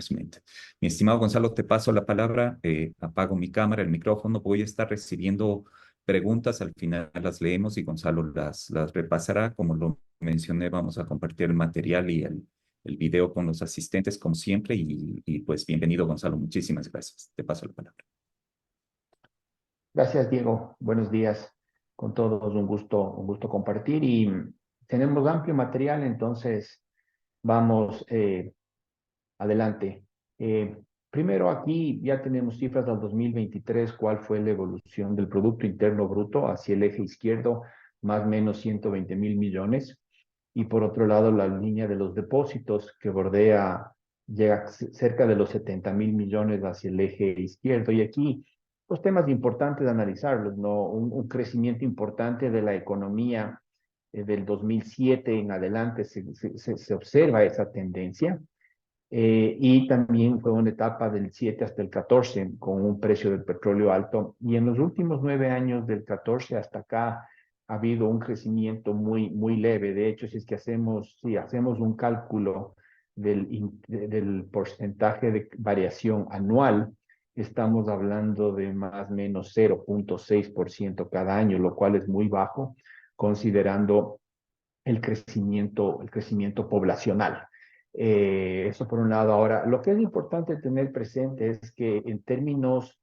Management. Mi estimado Gonzalo, te paso la palabra, apago mi cámara, el micrófono, voy a estar recibiendo preguntas, al final las leemos y Gonzalo las repasará. Como lo mencioné, vamos a compartir el material y el video con los asistentes como siempre y pues bienvenido Gonzalo, muchísimas gracias. Te paso la palabra. Gracias, Diego. Buenos días. Con todos un gusto compartir y tenemos amplio material, entonces vamos adelante. Primero aquí ya tenemos cifras del 2023, cuál fue la evolución del Producto Interno Bruto hacia el eje izquierdo, más o menos 120.000 millones. Y por otro lado, la línea de los depósitos que llega cerca de los 70.000 millones hacia el eje izquierdo. Y aquí los temas importantes de analizarlos, ¿no? Un crecimiento importante de la economía del 2007 en adelante se observa esa tendencia. Y también fue una etapa del 7 hasta el 14 con un precio del petróleo alto. Y en los últimos 9 años, del 14 hasta acá, ha habido un crecimiento muy leve. De hecho, si hacemos un cálculo del porcentaje de variación anual, estamos hablando de más o menos 0,6% cada año, lo cual es muy bajo considerando el crecimiento poblacional. Eso por un lado. Ahora, lo que es importante tener presente es que en términos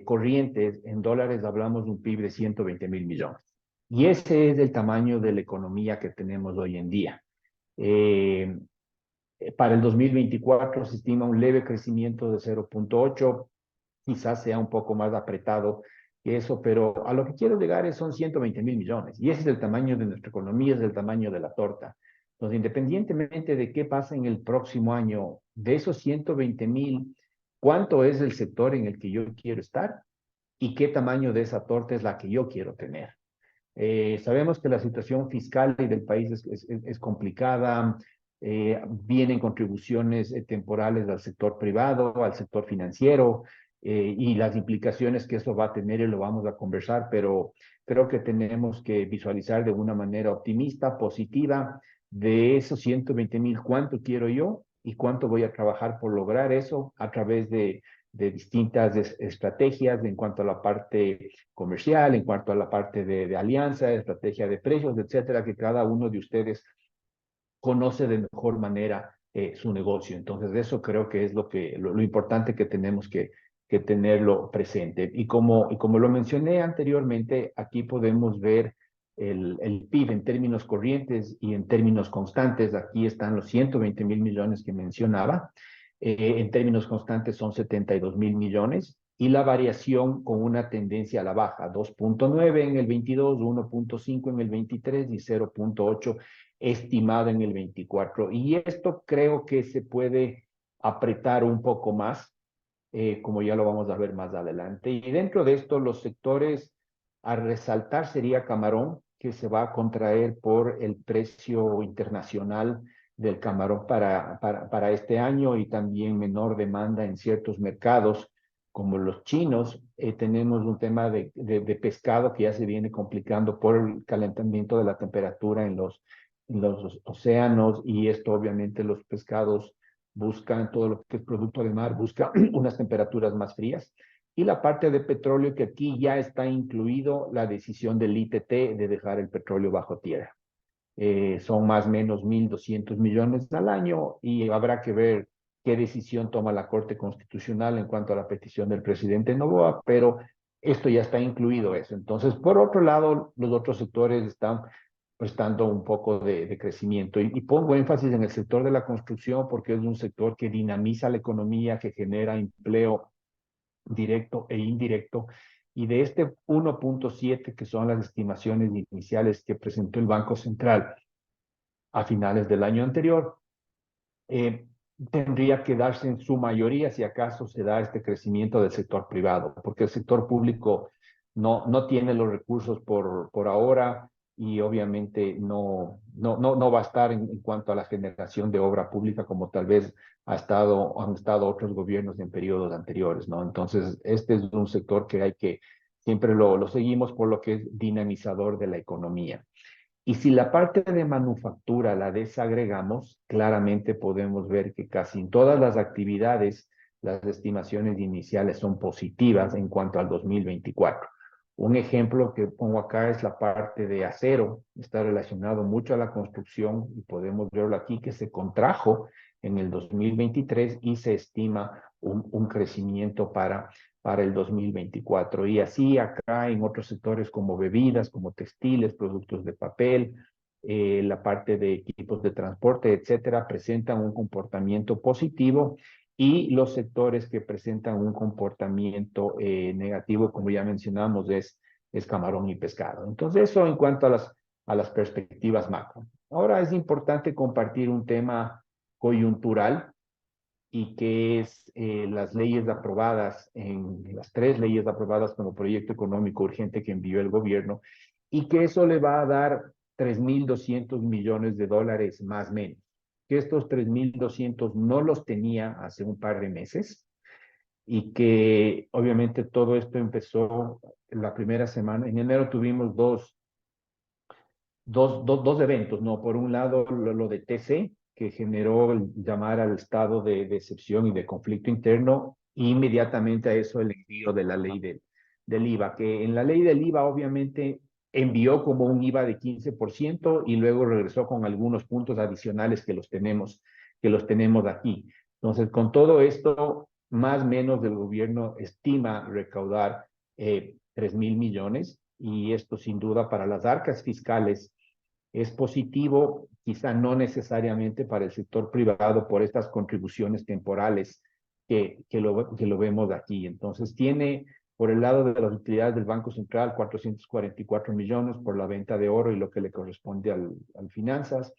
corrientes, en dólares hablamos de un PIB de 120.000 millones. Y ese es el tamaño de la economía que tenemos hoy en día. Eh, para el 2024 se estima un leve crecimiento de 0,8, quizás sea un poco más apretado que eso, pero a lo que quiero llegar son 120.000 millones. Y ese es el tamaño de nuestra economía, es el tamaño de la torta. Entonces, independientemente de qué pasa en el próximo año, de esos 120.000, ¿cuánto es el sector en el que yo quiero estar? ¿Y qué tamaño de esa torta es la que yo quiero tener? Sabemos que la situación fiscal del país es complicada, vienen contribuciones temporales al sector privado, al sector financiero, y las implicaciones que eso va a tener y lo vamos a conversar, pero creo que tenemos que visualizar de una manera optimista, positiva, de esos 120.000, cuánto quiero yo y cuánto voy a trabajar por lograr eso a través de distintas estrategias en cuanto a la parte comercial, en cuanto a la parte de alianza, estrategia de precios, etcétera, que cada uno de ustedes conoce de mejor manera su negocio. Entonces, eso creo que es lo importante que tenemos que tenerlo presente. Y como lo mencioné anteriormente, aquí podemos ver el PIB en términos corrientes y en términos constantes. Aquí están los 120.000 millones que mencionaba. En términos constantes son 72.000 millones y la variación con una tendencia a la baja, 2,9 en el 22, 1,5 en el 23 y 0,8 estimado en el 24. Y esto creo que se puede apretar un poco más, como ya lo vamos a ver más adelante. Y dentro de esto, los sectores a resaltar sería camarón, que se va a contraer por el precio internacional del camarón para este año y también menor demanda en ciertos mercados como los chinos. Tenemos un tema de pescado que ya se viene complicando por el calentamiento de la temperatura en los océanos, y esto obviamente los pescados buscan, todo lo que es producto de mar, busca unas temperaturas más frías. Y la parte de petróleo, que aquí ya está incluido la decisión del ITT de dejar el petróleo bajo tierra. Son más o menos 1.200 millones al año y habrá que ver qué decisión toma la Corte Constitucional en cuanto a la petición del presidente Noboa, pero esto ya está incluido eso. Entonces, por otro lado, los otros sectores están prestando un poco de crecimiento. Y pongo énfasis en el sector de la construcción porque es un sector que dinamiza la economía, que genera empleo directo e indirecto. Y de este 1,7, que son las estimaciones iniciales que presentó el Banco Central a finales del año anterior, eh, tendría que darse en su mayoría, si acaso se da este crecimiento del sector privado, porque el sector público no tiene los recursos por ahora, y obviamente no va a estar en cuanto a la generación de obra pública como tal vez han estado otros gobiernos en periodos anteriores, ¿no? Entonces, este es un sector que siempre lo seguimos por lo que es dinamizador de la economía. Y si la parte de manufactura la desagregamos, claramente podemos ver que casi en todas las actividades las estimaciones iniciales son positivas en cuanto al 2024. Un ejemplo que pongo acá es la parte de acero, está relacionado mucho a la construcción y podemos verlo aquí que se contrajo en el 2023 y se estima un crecimiento para el 2024. Y así acá en otros sectores como bebidas, como textiles, productos de papel, la parte de equipos de transporte, etcétera, presentan un comportamiento positivo y los sectores que presentan un comportamiento negativo, como ya mencionamos, es camarón y pescado. Entonces, eso en cuanto a las perspectivas macro. Ahora es importante compartir un tema coyuntural y que es las leyes aprobadas, las 3 leyes aprobadas como proyecto económico urgente que envió el gobierno, y que eso le va a dar 3.200 millones de dólares más o menos. Que estos 3.200 no los tenía hace un par de meses y que obviamente todo esto empezó la primera semana. En enero tuvimos dos eventos, ¿no? Por un lado, lo de TC, que generó el llamar al estado de excepción y de conflicto interno, e inmediatamente a eso el envío de la ley del IVA, que en la ley del IVA obviamente envió como un IVA de 15% y luego regresó con algunos puntos adicionales que los tenemos aquí. Entonces, con todo esto, más o menos el gobierno estima recaudar 3.000 millones y esto sin duda para las arcas fiscales es positivo, quizá no necesariamente para el sector privado por estas contribuciones temporales que lo vemos aquí. Entonces, tiene por el lado de las utilidades del Banco Central 444 millones por la venta de oro y lo que le corresponde al finanzas.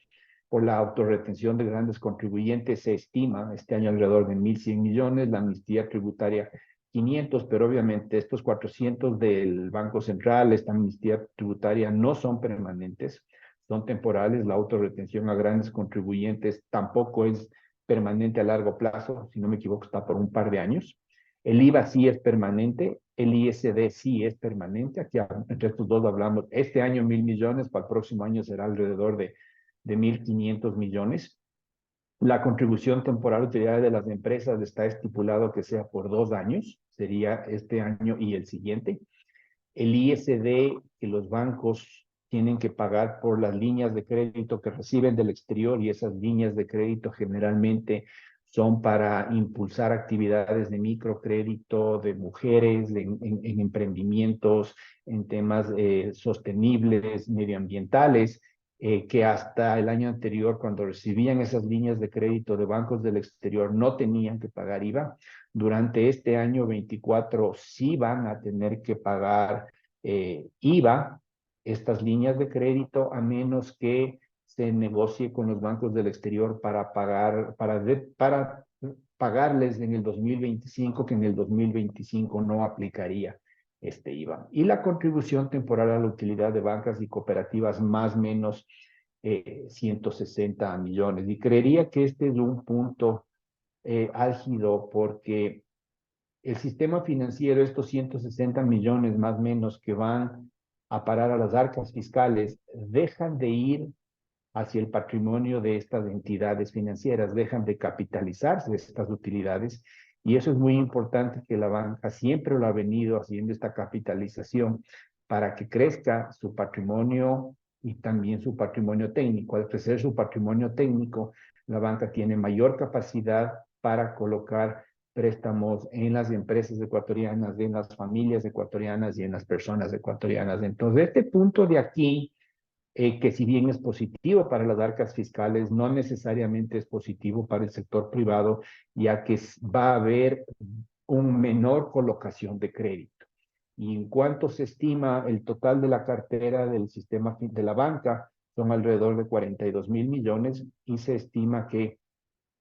Por la autorretención de grandes contribuyentes se estima este año alrededor de 1.100 millones, la amnistía tributaria 500, pero obviamente estos 400 del Banco Central, esta amnistía tributaria no son permanentes, son temporales. La autorretención a grandes contribuyentes tampoco es permanente a largo plazo, si no me equivoco, está por un par de años. El IVA sí es permanente, el ISD sí es permanente. Aquí entre estos dos hablamos, este año 1.000 millones, para el próximo año será alrededor de 1.500 millones. La contribución temporal utilidad de las empresas está estipulado que sea por 2 años, sería este año y el siguiente. El ISD que los bancos tienen que pagar por las líneas de crédito que reciben del exterior, y esas líneas de crédito generalmente son para impulsar actividades de microcrédito de mujeres, en emprendimientos, en temas sostenibles, medioambientales, que hasta el año anterior, cuando recibían esas líneas de crédito de bancos del exterior, no tenían que pagar IVA. Durante este año 24 sí van a tener que pagar IVA estas líneas de crédito, a menos que se negocie con los bancos del exterior para pagarles en el 2025, que en el 2025 no aplicaría este IVA. Y la contribución temporal a la utilidad de bancas y cooperativas más o menos 160 millones. Y creería que este es un punto álgido porque el sistema financiero, estos 160 millones más o menos que van a parar a las arcas fiscales, dejan de ir hacia el patrimonio de estas entidades financieras, dejan de capitalizarse estas utilidades, y eso es muy importante, que la banca siempre lo ha venido haciendo, esta capitalización, para que crezca su patrimonio y también su patrimonio técnico. Al crecer su patrimonio técnico, la banca tiene mayor capacidad para colocar préstamos en las empresas ecuatorianas, en las familias ecuatorianas y en las personas ecuatorianas. Entonces, este punto de aquí, que si bien es positivo para las arcas fiscales, no necesariamente es positivo para el sector privado, ya que va a haber una menor colocación de crédito. Y en cuanto se estima el total de la cartera del sistema de la banca, son alrededor de 42.000 millones y se estima que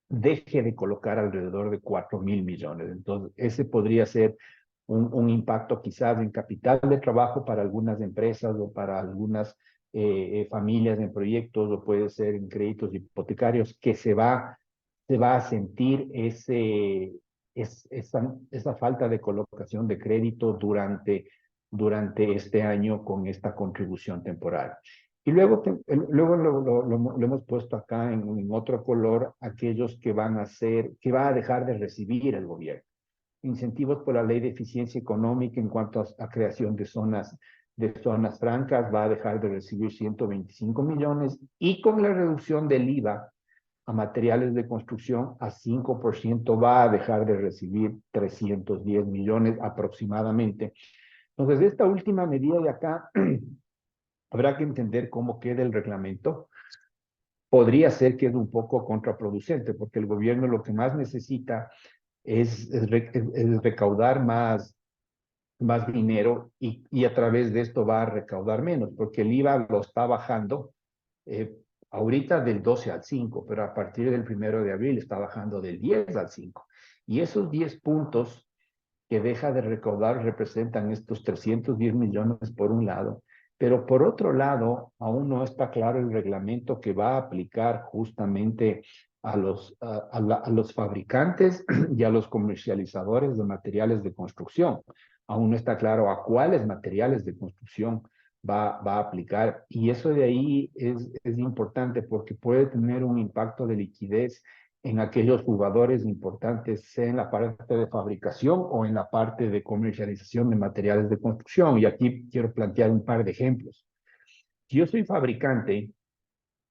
deje de colocar alrededor de 4.000 millones. Entonces, ese podría ser un impacto quizás en capital de trabajo para algunas empresas o para algunas familias en proyectos, o puede ser en créditos hipotecarios, que se va a sentir esa falta de colocación de crédito durante este año con esta contribución temporal. Y luego, luego lo hemos puesto acá en otro color, aquellos que van a ser, que va a dejar de recibir el gobierno. Incentivos por la ley de eficiencia económica en cuanto a creación de zonas francas, va a dejar de recibir 125 millones y con la reducción del IVA a materiales de construcción a 5% va a dejar de recibir 310 millones aproximadamente. Entonces, esta última medida de acá habrá que entender cómo queda el reglamento. Podría ser que es un poco contraproducente, porque el gobierno lo que más necesita es recaudar más dinero y a través de esto va a recaudar menos, porque el IVA lo está bajando eh, ahorita del 12 al 5, pero a partir del 1 de abril está bajando del 10 al 5. Y esos 10 puntos que deja de recaudar representan estos 310 millones por un lado, pero por otro lado, aún no está claro el reglamento que va a aplicar justamente a los fabricantes y a los comercializadores de materiales de construcción. Aún no está claro a cuáles materiales de construcción va a aplicar. Y eso de ahí es importante porque puede tener un impacto de liquidez en aquellos jugadores importantes, sea en la parte de fabricación o en la parte de comercialización de materiales de construcción. Y aquí quiero plantear un par de ejemplos. Si yo soy fabricante,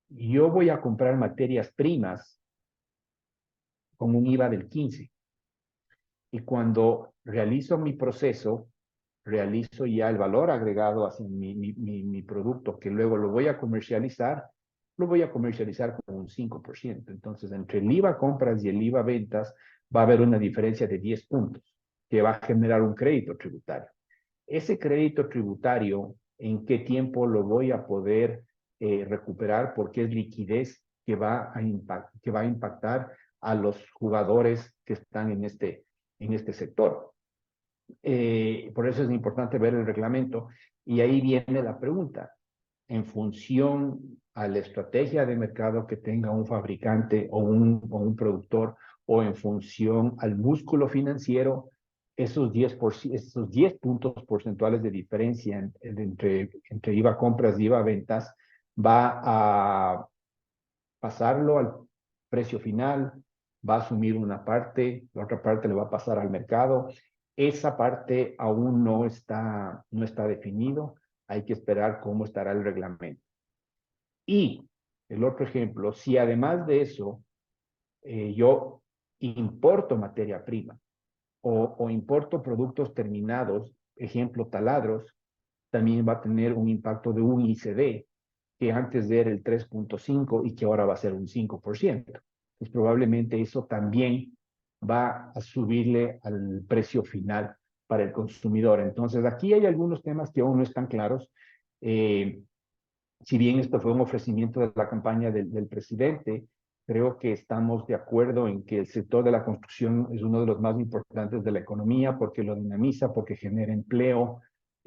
yo voy a comprar materias primas con un IVA del 15. Y cuando realizo mi proceso, realizo ya el valor agregado hacia mi producto, que luego lo voy a comercializar con un 5%. Entonces, entre el IVA compras y el IVA ventas, va a haber una diferencia de 10 puntos, que va a generar un crédito tributario. Ese crédito tributario, ¿en qué tiempo lo voy a poder recuperar? Porque es liquidez que va a impactar a los jugadores que están en este sector. Por eso es importante ver el reglamento. Y ahí viene la pregunta. En función a la estrategia de mercado que tenga un fabricante o un productor, o en función al músculo financiero, esos 10 puntos porcentuales de diferencia entre IVA compras y IVA ventas va a pasarlo al precio final, va a asumir una parte, la otra parte le va a pasar al mercado. Esa parte aún no está definido, hay que esperar cómo estará el reglamento. Y el otro ejemplo, si además de eso yo importo materia prima o importo productos terminados, ejemplo taladros, también va a tener un impacto de un ICD, que antes era el 3.5 y que ahora va a ser un 5%. Pues probablemente eso también va a subirle al precio final para el consumidor. Entonces, aquí hay algunos temas que aún no están claros. Eh, si bien esto fue un ofrecimiento de la campaña del presidente, creo que estamos de acuerdo en que el sector de la construcción es uno de los más importantes de la economía porque lo dinamiza, porque genera empleo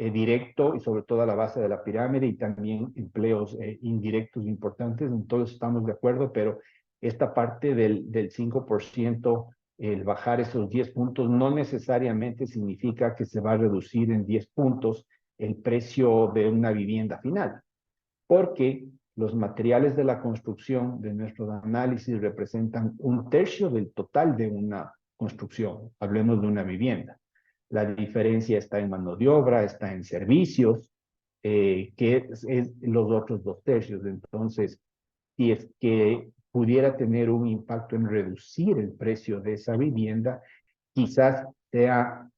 directo y sobre todo a la base de la pirámide y también empleos indirectos importantes. Entonces estamos de acuerdo, pero esta parte del 5%, el bajar esos 10 puntos, no necesariamente significa que se va a reducir en 10 puntos el precio de una vivienda final, porque los materiales de la construcción de nuestro análisis representan un tercio del total de una construcción, hablemos de una vivienda. La diferencia está en mano de obra, está en servicios, que es los otros dos tercios. Entonces, si es que pudiera tener un impacto en reducir el precio de esa vivienda, quizás sea,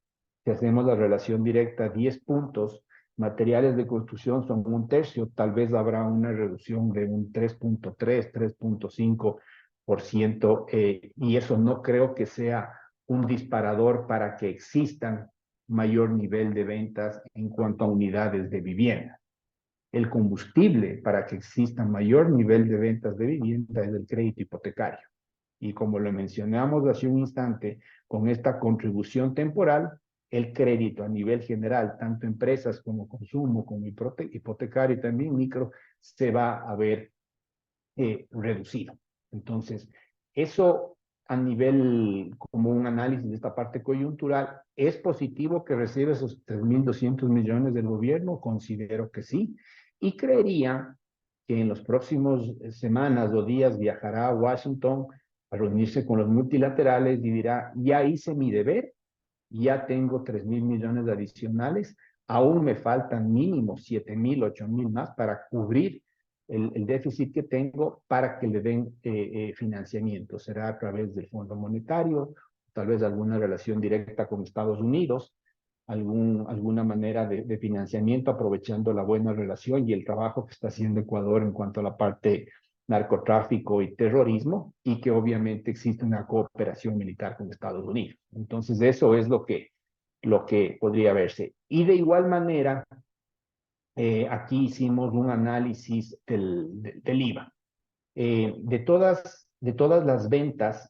si hacemos la relación directa, 10 puntos, materiales de construcción son un tercio, tal vez habrá una reducción de un 3.3, 3.5%, y eso no creo que sea un disparador para que existan mayor nivel de ventas en cuanto a unidades de vivienda. El combustible para que exista mayor nivel de ventas de vivienda es el crédito hipotecario. Y como lo mencionamos hace un instante, con esta contribución temporal, el crédito a nivel general, tanto empresas como consumo, como hipotecario y también micro, se va a ver reducido. Entonces, eso a nivel como un análisis de esta parte coyuntural, ¿es positivo que reciba esos 3.200 millones del gobierno? Considero que sí. Y creería que en los próximos semanas o días viajará a Washington a reunirse con los multilaterales y dirá, ya hice mi deber, ya tengo 3.000 millones adicionales, aún me faltan mínimo 7.000, 8.000 más para cubrir el déficit que tengo para que le den financiamiento. Será a través del Fondo Monetario, tal vez alguna relación directa con Estados Unidos, alguna manera de financiamiento aprovechando la buena relación y el trabajo que está haciendo Ecuador en cuanto a la parte narcotráfico y terrorismo, y que obviamente existe una cooperación militar con Estados Unidos. Entonces, eso es lo que podría verse. Y de igual manera, aquí hicimos un análisis del IVA. De todas las ventas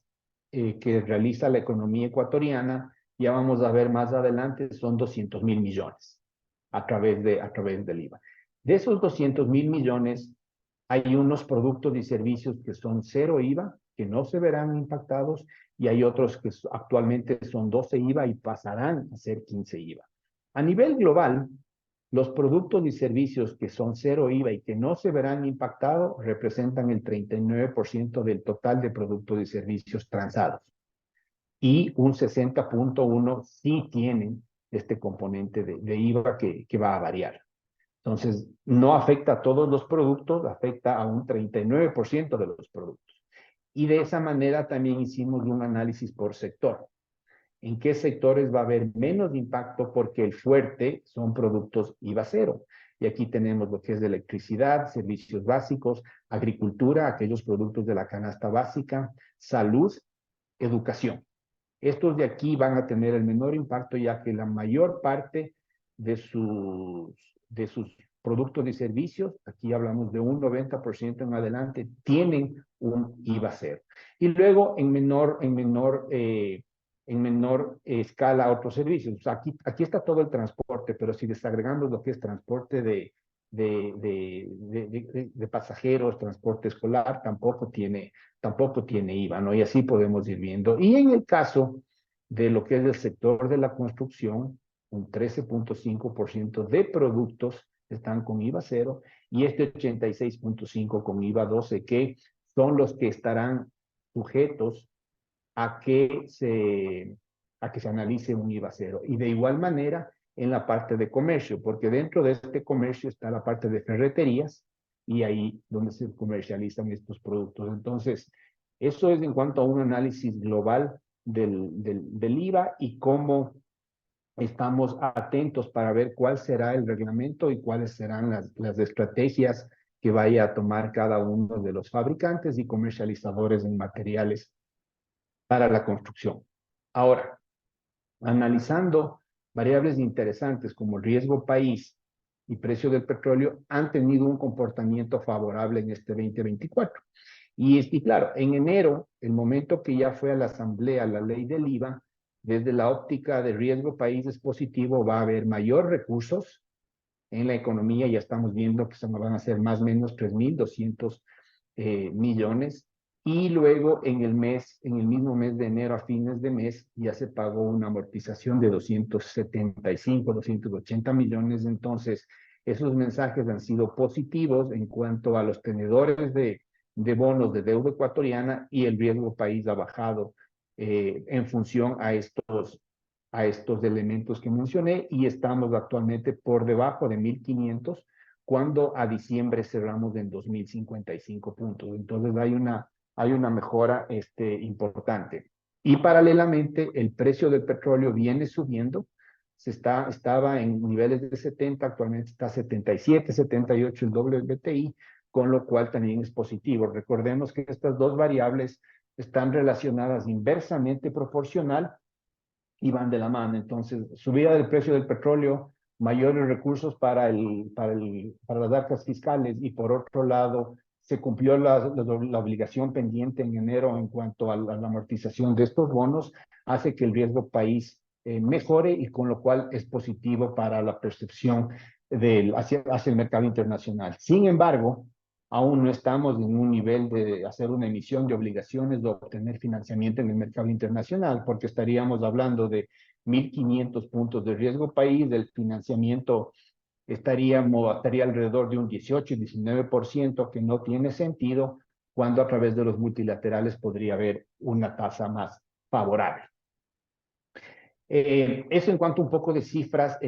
que realiza la economía ecuatoriana, ya vamos a ver más adelante, son 200.000 millones a través del IVA. De esos 200.000 millones, hay unos productos y servicios que son cero IVA, que no se verán impactados, y hay otros que actualmente son 12 IVA y pasarán a ser 15 IVA. A nivel global, los productos y servicios que son cero IVA y que no se verán impactados representan el 39% del total de productos y servicios transados. Y un 60.1% sí tienen este componente de IVA que va a variar. Entonces, no afecta a todos los productos, afecta a un 39% de los productos. Y de esa manera también hicimos un análisis por sector. ¿En qué sectores va a haber menos impacto? Porque el fuerte son productos IVA cero. Y aquí tenemos lo que es de electricidad, servicios básicos, agricultura, aquellos productos de la canasta básica, salud, educación. Estos de aquí van a tener el menor impacto, ya que la mayor parte de sus productos y servicios, aquí hablamos de un 90% en adelante, tienen un IVA cero. Y luego en menor escala otros servicios. O sea, aquí está todo el transporte, pero si desagregamos lo que es transporte de pasajeros, transporte escolar, tampoco tiene IVA, ¿no? Y así podemos ir viendo. Y en el caso de lo que es el sector de la construcción, un 13.5% de productos están con IVA cero y este 86.5% con IVA 12, que son los que estarán sujetos a que se analice un IVA cero. Y de igual manera en la parte de comercio, porque dentro de este comercio está la parte de ferreterías y ahí donde se comercializan estos productos. Entonces, eso es en cuanto a un análisis global del IVA y cómo estamos atentos para ver cuál será el reglamento y cuáles serán las estrategias que vaya a tomar cada uno de los fabricantes y comercializadores en materiales para la construcción. Ahora, analizando variables interesantes como riesgo país y precio del petróleo, han tenido un comportamiento favorable en este 2024. Y claro, en enero, el momento que ya fue a la asamblea la ley del IVA, desde la óptica de riesgo país es positivo, va a haber mayor recursos en la economía, ya estamos viendo que se van a hacer más o menos 3.200 millones, y luego en el mismo mes de enero a fines de mes ya se pagó una amortización de 275, 280 millones. Entonces, esos mensajes han sido positivos en cuanto a los tenedores de bonos de deuda ecuatoriana, y el riesgo país ha bajado en función a estos elementos que mencioné, y estamos actualmente por debajo de 1.500 cuando a diciembre cerramos en 2.055 puntos. Entonces hay una mejora importante. Y paralelamente el precio del petróleo viene subiendo. Estaba en niveles de 70, actualmente está 77, 78 el WTI, con lo cual también es positivo. Recordemos que estas dos variables están relacionadas inversamente proporcional y van de la mano. Entonces, subida del precio del petróleo, mayores recursos para las arcas fiscales, y por otro lado, se cumplió la obligación pendiente en enero en cuanto a la amortización de estos bonos, hace que el riesgo país mejore, y con lo cual es positivo para la percepción hacia el mercado internacional. Sin embargo, aún no estamos en un nivel de hacer una emisión de obligaciones o obtener financiamiento en el mercado internacional, porque estaríamos hablando de 1.500 puntos de riesgo país, del financiamiento estaría alrededor de un 18-19%, que no tiene sentido, cuando a través de los multilaterales podría haber una tasa más favorable. Eso en cuanto a un poco de cifras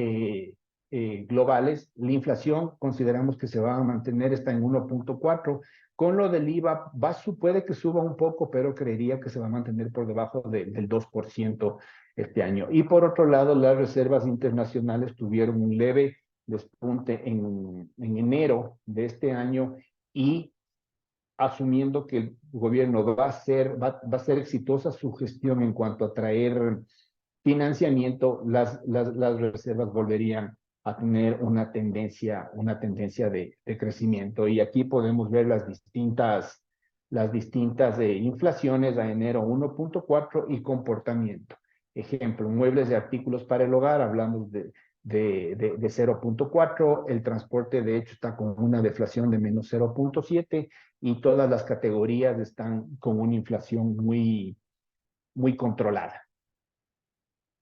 globales. La inflación consideramos que se va a mantener, está en 1.4. Con lo del IVA, puede que suba un poco, pero creería que se va a mantener por debajo del 2% este año. Y por otro lado, las reservas internacionales tuvieron un leve despunte en enero de este año, y asumiendo que el gobierno va a ser exitosa su gestión en cuanto a traer financiamiento, las reservas volverían a tener una tendencia de crecimiento. Y aquí podemos ver las distintas inflaciones a enero 1.4 y comportamiento. Ejemplo, muebles de artículos para el hogar, hablamos de 0.4, el transporte de hecho está con una deflación de menos 0.7, y todas las categorías están con una inflación muy controlada.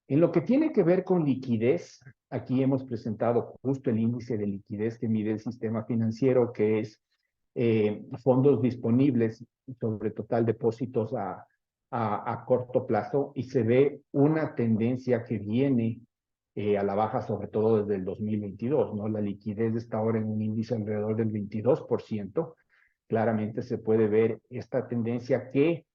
En lo que tiene que ver con liquidez, aquí hemos presentado justo el índice de liquidez que mide el sistema financiero, que es fondos disponibles sobre total depósitos a corto plazo, y se ve una tendencia que viene a la baja, sobre todo desde el 2022, ¿no? La liquidez está ahora en un índice alrededor del 22%. Claramente se puede ver esta tendencia que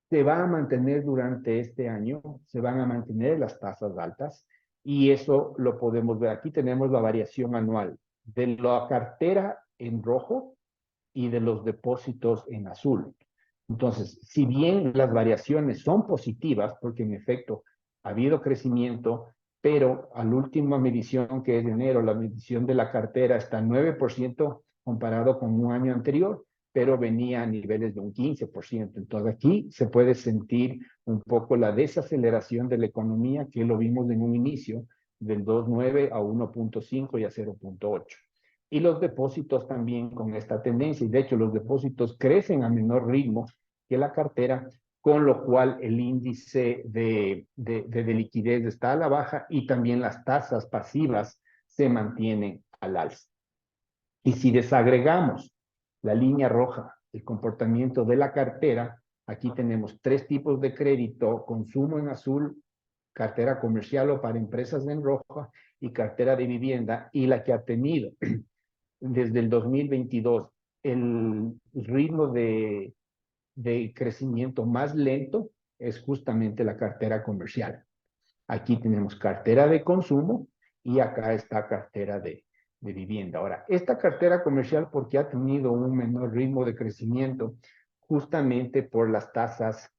se va a mantener durante este año, se van a mantener las tasas altas, y eso lo podemos ver. Aquí tenemos la variación anual de la cartera en rojo y de los depósitos en azul. Entonces, si bien las variaciones son positivas, porque en efecto ha habido crecimiento, pero a la última medición, que es de enero, la medición de la cartera está 9% comparado con un año anterior, pero venía a niveles de un 15%. Entonces aquí se puede sentir un poco la desaceleración de la economía, que lo vimos en un inicio, del 2.9 a 1.5 y a 0.8. Y los depósitos también con esta tendencia, y de hecho los depósitos crecen a menor ritmo que la cartera, con lo cual el índice de liquidez está a la baja, y también las tasas pasivas se mantienen al alza. Y si desagregamos la línea roja, el comportamiento de la cartera, aquí tenemos tres tipos de crédito: consumo en azul, cartera comercial o para empresas en roja, y cartera de vivienda. Y la que ha tenido desde el 2022 el ritmo de crecimiento más lento es justamente la cartera comercial. Aquí tenemos cartera de consumo, y acá está cartera de vivienda. Ahora, esta cartera comercial, ¿por qué ha tenido un menor ritmo de crecimiento? Justamente por las tasas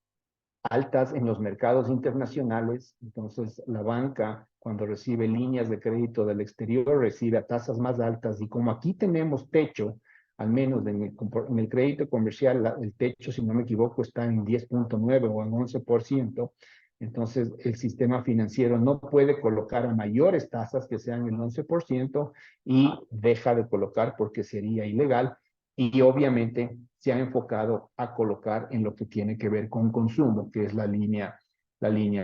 altas en los mercados internacionales. Entonces, la banca, cuando recibe líneas de crédito del exterior, recibe a tasas más altas, y como aquí tenemos techo, al menos en el crédito comercial, el techo, si no me equivoco, está en 10.9 o en 11%. Entonces, el sistema financiero no puede colocar a mayores tasas que sean el 11, y deja de colocar porque sería ilegal. Y obviamente se ha enfocado a colocar en lo que tiene que ver con consumo, que es la línea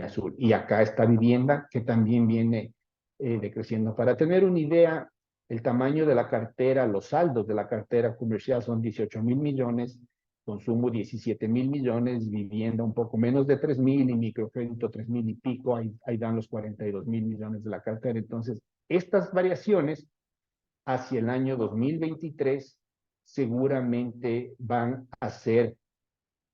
azul. Y acá está vivienda, que también viene decreciendo. Para tener una idea, el tamaño de la cartera, los saldos de la cartera comercial son 18.000 millones, consumo 17.000 millones, vivienda un poco menos de 3.000, y microcrédito 3.000 y pico, ahí dan los 42.000 millones de la cartera. Entonces, estas variaciones hacia el año 2023 seguramente van a ser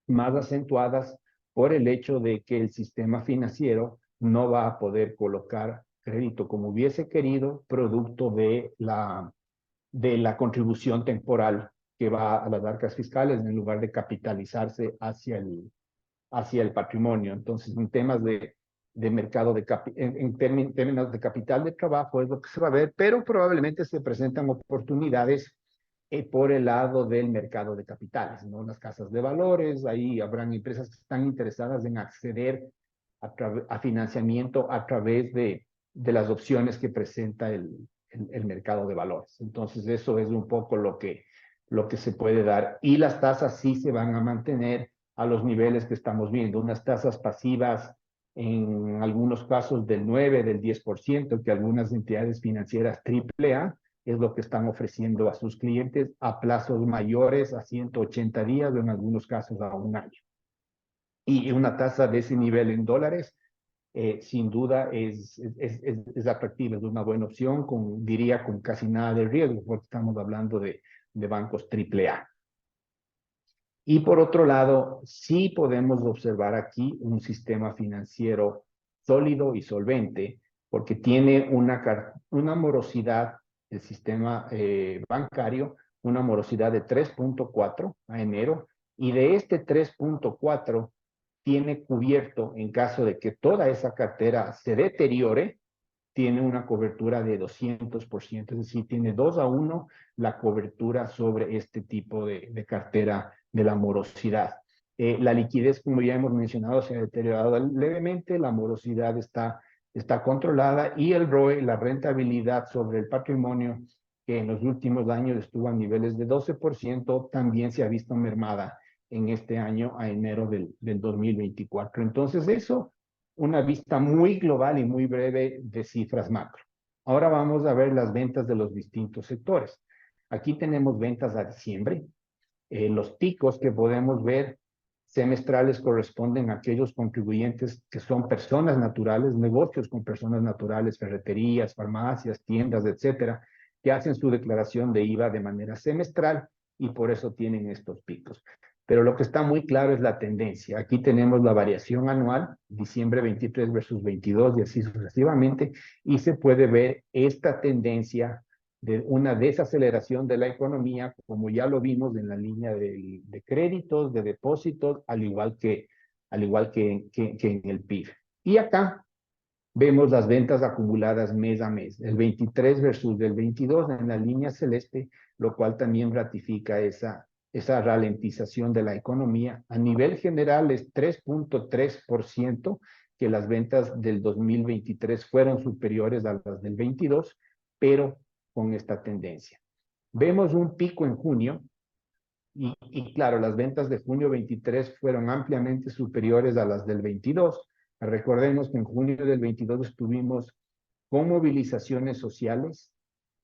más acentuadas, por el hecho de que el sistema financiero no va a poder colocar crédito como hubiese querido, producto de la contribución temporal que va a las arcas fiscales, en lugar de capitalizarse hacia el patrimonio. Entonces, en temas de mercado, en términos de capital de trabajo, es lo que se va a ver, pero probablemente se presentan oportunidades por el lado del mercado de capitales, ¿no? Las casas de valores, ahí habrán empresas que están interesadas en acceder a financiamiento a través de las opciones que presenta el mercado de valores. Entonces, eso es un poco lo que se puede dar. Y las tasas sí se van a mantener a los niveles que estamos viendo, unas tasas pasivas en algunos casos del 9, del 10%, que algunas entidades financieras AAA es lo que están ofreciendo a sus clientes a plazos mayores a 180 días o en algunos casos a un año. Y una tasa de ese nivel en dólares, sin duda es atractiva, es una buena opción, diría con casi nada de riesgo, porque estamos hablando de bancos AAA. Y por otro lado, sí podemos observar aquí un sistema financiero sólido y solvente, porque tiene una morosidad, el sistema bancario, una morosidad de 3.4 a enero, y de este 3.4 tiene cubierto, en caso de que toda esa cartera se deteriore, tiene una cobertura de 200%, es decir, tiene 2-1 la cobertura sobre este tipo de cartera de la morosidad. La liquidez, como ya hemos mencionado, se ha deteriorado levemente, la morosidad está controlada y el ROE, la rentabilidad sobre el patrimonio, que en los últimos años estuvo a niveles de 12%, también se ha visto mermada en este año a enero del 2024. Entonces, eso una vista muy global y muy breve de cifras macro. Ahora vamos a ver las ventas de los distintos sectores. Aquí tenemos ventas a diciembre. Los picos que podemos ver semestrales corresponden a aquellos contribuyentes que son personas naturales, negocios con personas naturales, ferreterías, farmacias, tiendas, etcétera, que hacen su declaración de IVA de manera semestral y por eso tienen estos picos. Pero lo que está muy claro es la tendencia. Aquí tenemos la variación anual, diciembre 23 versus 22 y así sucesivamente, y se puede ver esta tendencia de una desaceleración de la economía, como ya lo vimos en la línea de créditos, de depósitos, al igual que en el PIB. Y acá vemos las ventas acumuladas mes a mes, el 23 versus el 22 en la línea celeste, lo cual también ratifica esa ralentización de la economía. A nivel general es 3.3% que las ventas del 2023 fueron superiores a las del 22, pero con esta tendencia. Vemos un pico en junio y claro, las ventas de junio 23 fueron ampliamente superiores a las del 22. Recordemos que en junio del 22 estuvimos con movilizaciones sociales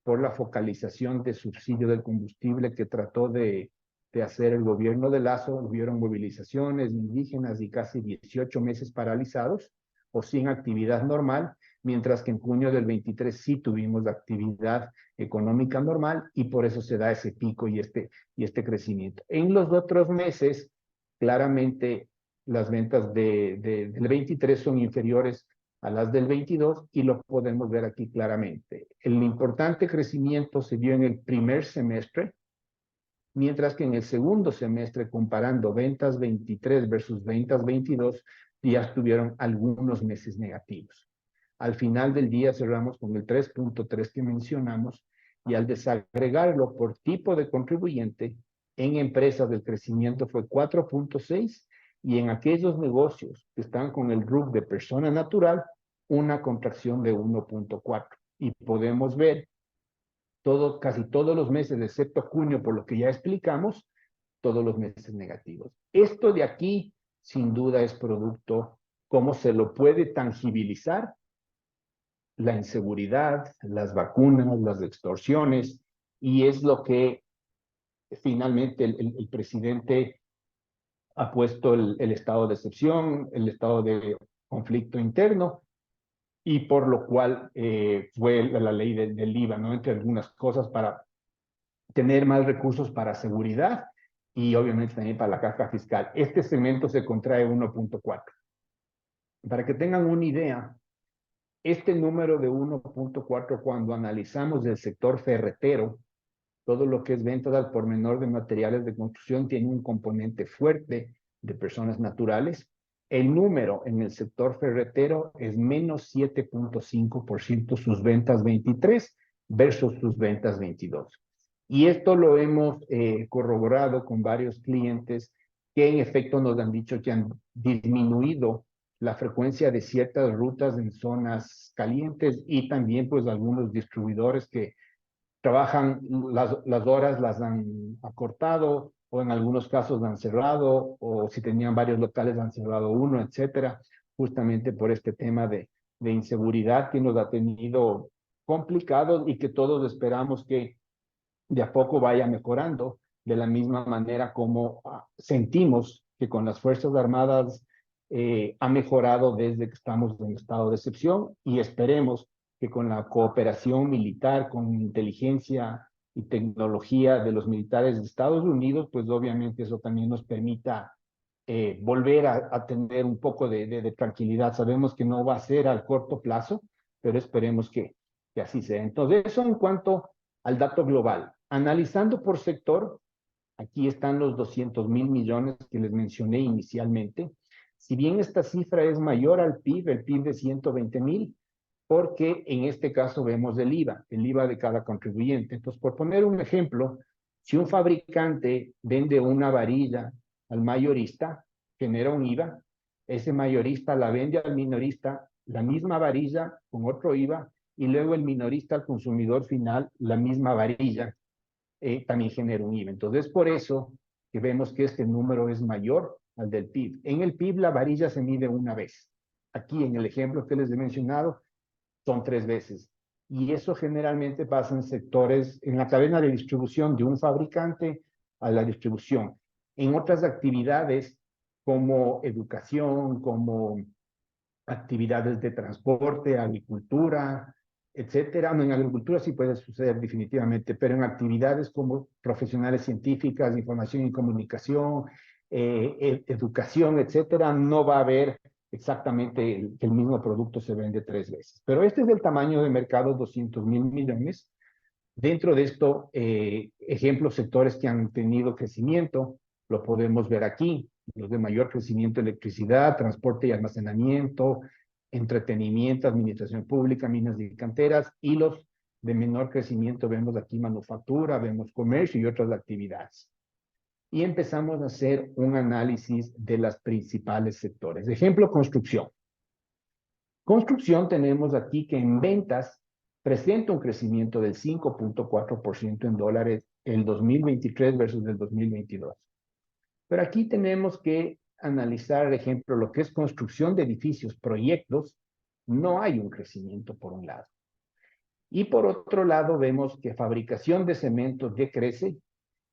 por la focalización de subsidio del combustible que trató de hacer el gobierno de Lazo. Hubieron movilizaciones indígenas y casi 18 meses paralizados o sin actividad normal, mientras que en junio del 23 sí tuvimos actividad económica normal y por eso se da ese pico y este crecimiento. En los otros meses, claramente las ventas del 23 son inferiores a las del 22 y lo podemos ver aquí claramente. El importante crecimiento se dio en el primer semestre, mientras que en el segundo semestre, comparando ventas 23 versus ventas 22, ya estuvieron algunos meses negativos. Al final del día cerramos con el 3.3 que mencionamos y al desagregarlo por tipo de contribuyente, en empresas el crecimiento fue 4.6 y en aquellos negocios que están con el RUC de persona natural, una contracción de 1.4. Y podemos ver casi todos los meses, excepto junio, por lo que ya explicamos, todos los meses negativos. Esto de aquí, sin duda, es producto, cómo se lo puede tangibilizar, la inseguridad, las vacunas, las extorsiones, y es lo que finalmente el presidente ha puesto el estado de excepción, el estado de conflicto interno, y por lo cual fue la ley del IVA, ¿no? Entre algunas cosas para tener más recursos para seguridad y obviamente también para la caja fiscal. Este segmento se contrae 1.4. Para que tengan una idea, este número de 1.4, cuando analizamos el sector ferretero, todo lo que es ventas al por menor de materiales de construcción tiene un componente fuerte de personas naturales. El número en el sector ferretero es menos 7.5% sus ventas 23 versus sus ventas 22. Y esto lo hemos corroborado con varios clientes que en efecto nos han dicho que han disminuido la frecuencia de ciertas rutas en zonas calientes y también pues algunos distribuidores que trabajan las horas las han acortado o en algunos casos han cerrado o si tenían varios locales han cerrado uno, etcétera, justamente por este tema de inseguridad que nos ha tenido complicados y que todos esperamos que de a poco vaya mejorando, de la misma manera como sentimos que con las Fuerzas Armadas ha mejorado desde que estamos en estado de excepción y esperemos que con la cooperación militar, con inteligencia y tecnología de los militares de Estados Unidos, pues obviamente eso también nos permita volver a tener un poco de tranquilidad. Sabemos que no va a ser al corto plazo, pero esperemos que así sea. Entonces, eso en cuanto al dato global. Analizando por sector, aquí están los 200.000 millones que les mencioné inicialmente. Si bien esta cifra es mayor al PIB, el PIB de 120.000, porque en este caso vemos el IVA de cada contribuyente. Entonces, por poner un ejemplo, si un fabricante vende una varilla al mayorista, genera un IVA, ese mayorista la vende al minorista, la misma varilla con otro IVA, y luego el minorista al consumidor final, la misma varilla, también genera un IVA. Entonces, por eso que vemos que este número es mayor al del PIB. En el PIB la varilla se mide una vez. Aquí en el ejemplo que les he mencionado, son 3 veces. Y eso generalmente pasa en sectores, en la cadena de distribución de un fabricante a la distribución. En otras actividades como educación, como actividades de transporte, agricultura, etcétera. No, en agricultura sí puede suceder definitivamente, pero en actividades como profesionales científicas, información y comunicación, educación, etcétera, no va a haber exactamente el mismo producto se vende 3 veces. Pero este es el tamaño de mercado, 200.000 millones. Dentro de esto, ejemplos, sectores que han tenido crecimiento, lo podemos ver aquí, los de mayor crecimiento, electricidad, transporte y almacenamiento, entretenimiento, administración pública, minas y canteras, y los de menor crecimiento vemos aquí manufactura, vemos comercio y otras actividades. Y empezamos a hacer un análisis de las principales sectores. Ejemplo, construcción. Construcción tenemos aquí que en ventas presenta un crecimiento del 5.4% en dólares el 2023 versus el 2022. Pero aquí tenemos que analizar, por ejemplo, lo que es construcción de edificios, proyectos, no hay un crecimiento por un lado. Y por otro lado vemos que fabricación de cemento decrece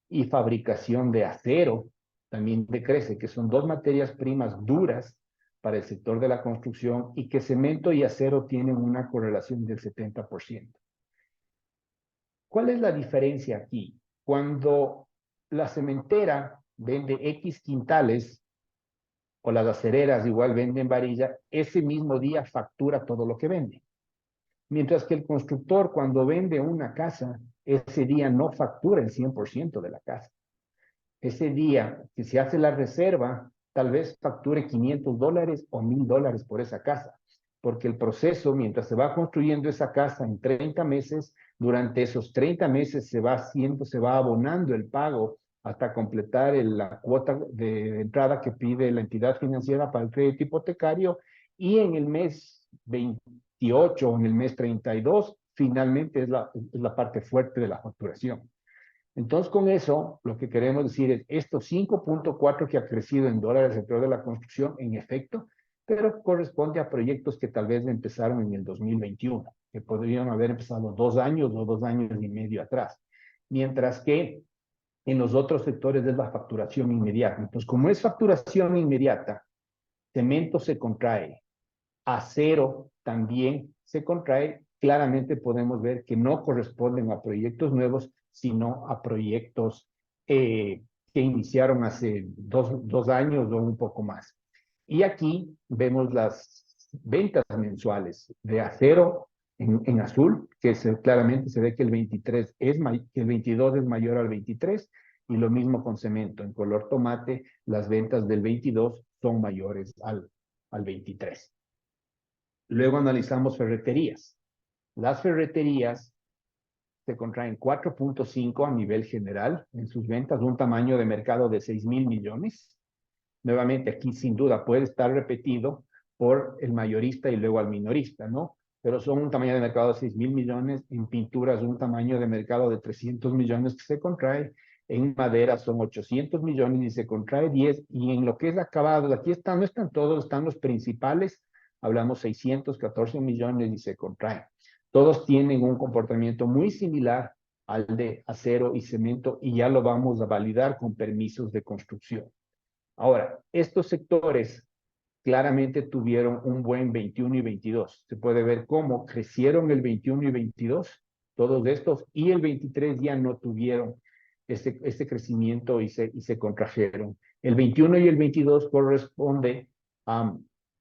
y fabricación de acero también decrece, que son dos materias primas duras para el sector de la construcción y que cemento y acero tienen una correlación del 70%. ¿Cuál es la diferencia aquí? Cuando la cementera vende X quintales o las acereras igual venden varilla, ese mismo día factura todo lo que vende. Mientras que el constructor cuando vende una casa, ese día no factura el 100% de la casa. Ese día que se hace la reserva, tal vez facture $500 o $1,000 por esa casa, porque el proceso, mientras se va construyendo esa casa en 30 meses, durante esos 30 meses se va haciendo, se va abonando el pago hasta completar la cuota de entrada que pide la entidad financiera para el crédito hipotecario, y en el mes 28 o en el mes 32, finalmente es la parte fuerte de la facturación. Entonces, con eso, lo que queremos decir es, estos 5.4 que ha crecido en dólares el sector de la construcción, en efecto, pero corresponde a proyectos que tal vez empezaron en el 2021, que podrían haber empezado 2 años o 2 años y medio atrás. Mientras que en los otros sectores es la facturación inmediata. Entonces, como es facturación inmediata, cemento se contrae, acero también se contrae, claramente podemos ver que no corresponden a proyectos nuevos, sino a proyectos que iniciaron hace dos años o un poco más. Y aquí vemos las ventas mensuales de acero en azul, que claramente se ve que el 23 que el 22 es mayor al 23, y lo mismo con cemento. En color tomate, las ventas del 22 son mayores al 23. Luego analizamos ferreterías. Las ferreterías se contraen 4.5 a nivel general en sus ventas, un tamaño de mercado de 6.000 millones. Nuevamente, aquí sin duda puede estar repetido por el mayorista y luego al minorista, ¿no? Pero son un tamaño de mercado de 6.000 millones, en pinturas un tamaño de mercado de 300 millones que se contrae, En madera son 800 millones y se contrae 10, y en lo que es acabados, aquí están, no están todos, están los principales, hablamos 614 millones y se contrae. Todos tienen un comportamiento muy similar al de acero y cemento, y ya lo vamos a validar con permisos de construcción. Ahora, estos sectores claramente tuvieron un buen 21 y 22. Se puede ver cómo crecieron el 21 y 22, todos estos, y el 23 ya no tuvieron este crecimiento y se contrajeron. El 21 y el 22 corresponde a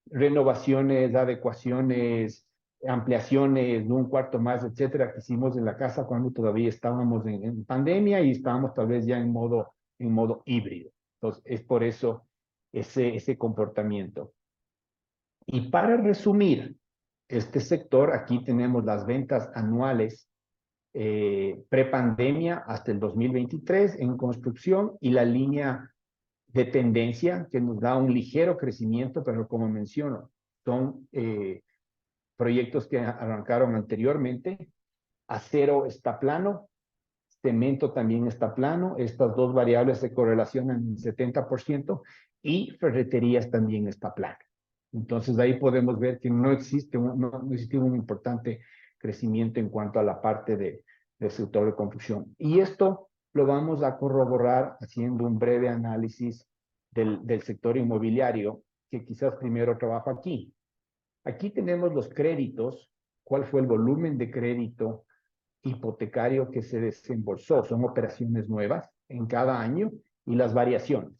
renovaciones, adecuaciones, ampliaciones de un cuarto más, etcétera, que hicimos en la casa cuando todavía estábamos en pandemia y estábamos tal vez ya en modo híbrido. Entonces, es por eso ese comportamiento. Y para resumir este sector, aquí tenemos las ventas anuales prepandemia hasta el 2023 en construcción, y la línea de tendencia que nos da un ligero crecimiento, pero como menciono, son proyectos que arrancaron anteriormente. Acero está plano, cemento también está plano, estas dos variables se correlacionan en 70%, y ferreterías también está plano. Entonces ahí podemos ver que no existe un importante crecimiento en cuanto a la parte del sector de construcción. Y esto lo vamos a corroborar haciendo un breve análisis del sector inmobiliario, que quizás primero trabajo aquí. Aquí tenemos los créditos, cuál fue el volumen de crédito hipotecario que se desembolsó. Son operaciones nuevas en cada año y las variaciones.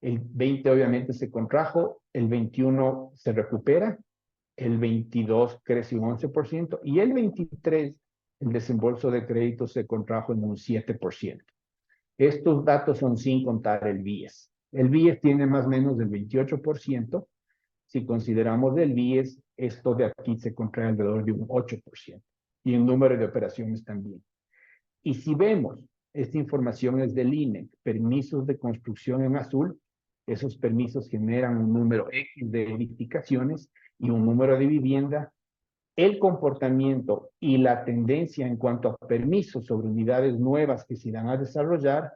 El 20 obviamente se contrajo, el 21 se recupera, el 22 crece un 11%, y el 23 el desembolso de crédito se contrajo en un 7%. Estos datos son sin contar el BIES. El BIES tiene más o menos el 28%. Si consideramos el BIES, esto de aquí se contrae alrededor de un 8%. Y el número de operaciones también. Y si vemos, esta información es del INE, permisos de construcción en azul, esos permisos generan un número X de edificaciones y un número de vivienda. El comportamiento y la tendencia en cuanto a permisos sobre unidades nuevas que se irán a desarrollar,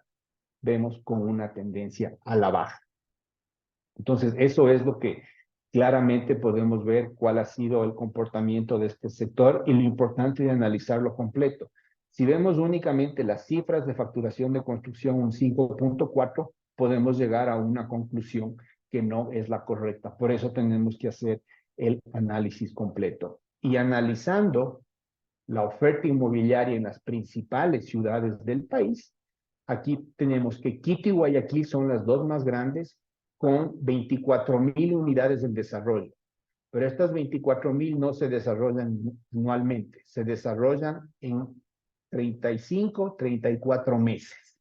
vemos con una tendencia a la baja. Entonces, eso es lo que claramente podemos ver cuál ha sido el comportamiento de este sector, y lo importante de analizarlo completo. Si vemos únicamente las cifras de facturación de construcción, un 5.4, podemos llegar a una conclusión que no es la correcta. Por eso tenemos que hacer el análisis completo. Y analizando la oferta inmobiliaria en las principales ciudades del país, aquí tenemos que Quito y Guayaquil son las dos más grandes, con 24,000 unidades en desarrollo. Pero estas 24,000 no se desarrollan anualmente, se desarrollan en 35, 34 meses,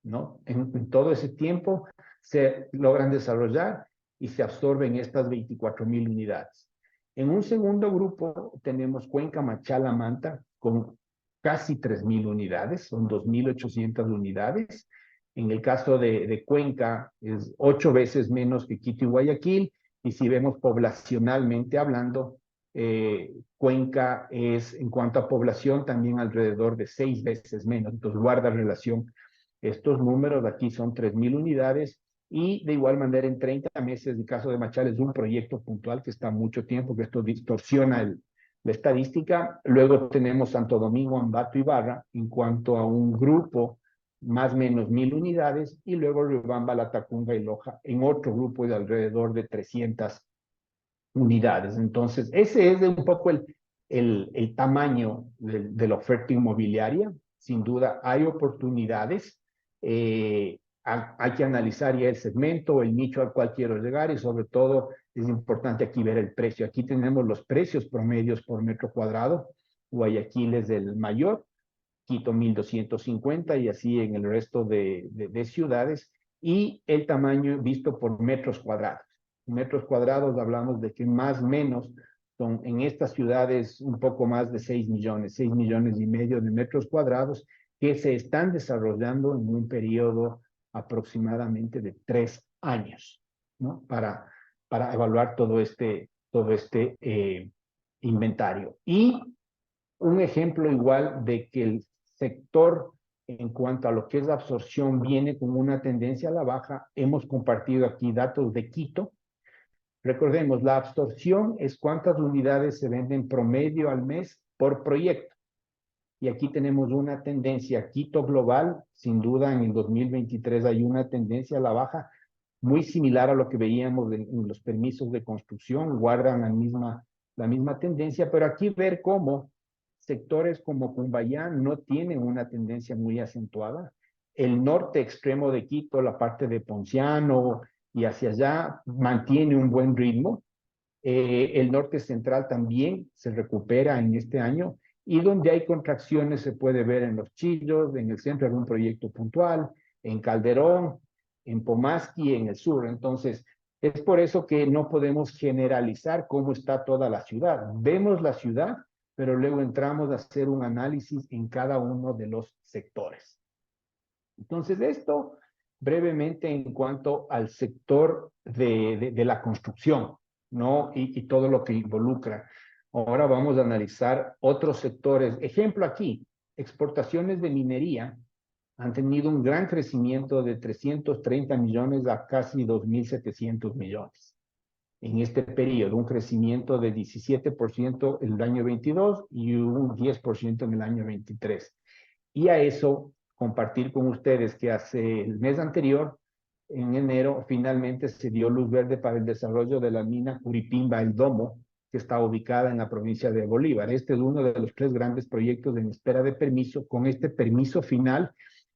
¿no? En todo ese tiempo se logran desarrollar y se absorben estas 24,000 unidades. En un segundo grupo tenemos Cuenca, Machala, Manta, con casi 3,000 unidades, son 2,800 unidades. En el caso de Cuenca es 8 veces menos que Quito y Guayaquil, y si vemos poblacionalmente hablando, Cuenca es, en cuanto a población, también alrededor de 6 veces menos. Entonces guarda relación estos números. Aquí son 3,000 unidades, y de igual manera en 30 meses, el caso de Machala es un proyecto puntual que está mucho tiempo, que esto distorsiona la estadística. Luego tenemos Santo Domingo, Ambato y Barra en cuanto a un grupo, más o menos 1,000 unidades, y luego Riobamba, Latacunga y Loja en otro grupo de alrededor de 300 unidades. Entonces, ese es un poco el tamaño de la oferta inmobiliaria. Sin duda hay oportunidades. Hay que analizar ya el segmento, el nicho al cual quiero llegar, y sobre todo es importante aquí ver el precio. Aquí tenemos los precios promedios por metro cuadrado. Guayaquil es el mayor, Quito 1,250, y así en el resto de ciudades, y el tamaño visto por metros cuadrados. Metros cuadrados hablamos de que más o menos son en estas ciudades un poco más de 6 millones, 6,5 millones de metros cuadrados, que se están desarrollando en un periodo aproximadamente de 3 años, ¿no? Para evaluar todo este inventario. Y un ejemplo igual de que el sector en cuanto a lo que es la absorción, viene con una tendencia a la baja. Hemos compartido aquí datos de Quito. Recordemos, la absorción es cuántas unidades se venden promedio al mes por proyecto. Y aquí tenemos una tendencia, Quito global, sin duda en el 2023 hay una tendencia a la baja muy similar a lo que veíamos en los permisos de construcción, guardan la misma tendencia, pero aquí ver cómo sectores como Cumbayán no tienen una tendencia muy acentuada. El norte extremo de Quito, la parte de Ponciano y hacia allá, mantiene un buen ritmo. El norte central también se recupera en este año y donde hay contracciones se puede ver en Los Chillos, en el centro de un proyecto puntual, en Calderón, en Pomasqui, en el sur. Entonces, es por eso que no podemos generalizar cómo está toda la ciudad. Vemos la ciudad, pero luego entramos a hacer un análisis en cada uno de los sectores. Entonces, esto brevemente en cuanto al sector de la construcción, ¿no? Y todo lo que involucra. Ahora vamos a analizar otros sectores. Ejemplo aquí, exportaciones de minería han tenido un gran crecimiento de 330 millones a casi 2.700 millones en este periodo, un crecimiento de 17% en el año 22 y un 10% en el año 23. Y a eso compartir con ustedes que hace el mes anterior, en enero, finalmente se dio luz verde para el desarrollo de la mina Curipimba El Domo, que está ubicada en la provincia de Bolívar. Este es uno de los 3 grandes proyectos en espera de permiso. Con este permiso final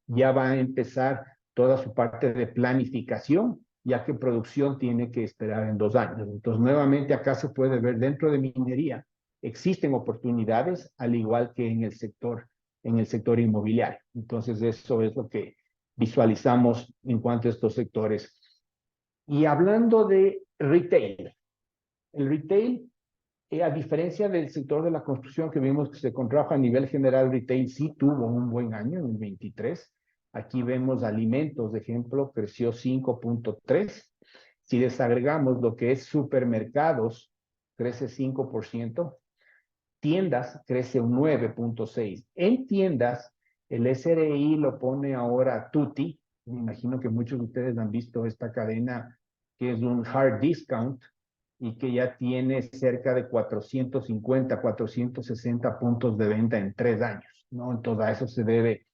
ya va a empezar toda su parte de planificación, ya que producción tiene que esperar en 2 años. Entonces, nuevamente acá se puede ver dentro de minería, existen oportunidades, al igual que en el sector inmobiliario. Entonces, eso es lo que visualizamos en cuanto a estos sectores. Y hablando de retail, el retail, a diferencia del sector de la construcción que vimos que se contrajo a nivel general, retail sí tuvo un buen año en el 23. Aquí vemos alimentos, de ejemplo, creció 5.3. Si desagregamos lo que es supermercados, crece 5%. Tiendas crece un 9.6. En tiendas, el SRI lo pone ahora Tutti. Me imagino que muchos de ustedes han visto esta cadena que es un hard discount y que ya tiene cerca de 450, 460 puntos de venta en 3 años, ¿no? Entonces a eso se debe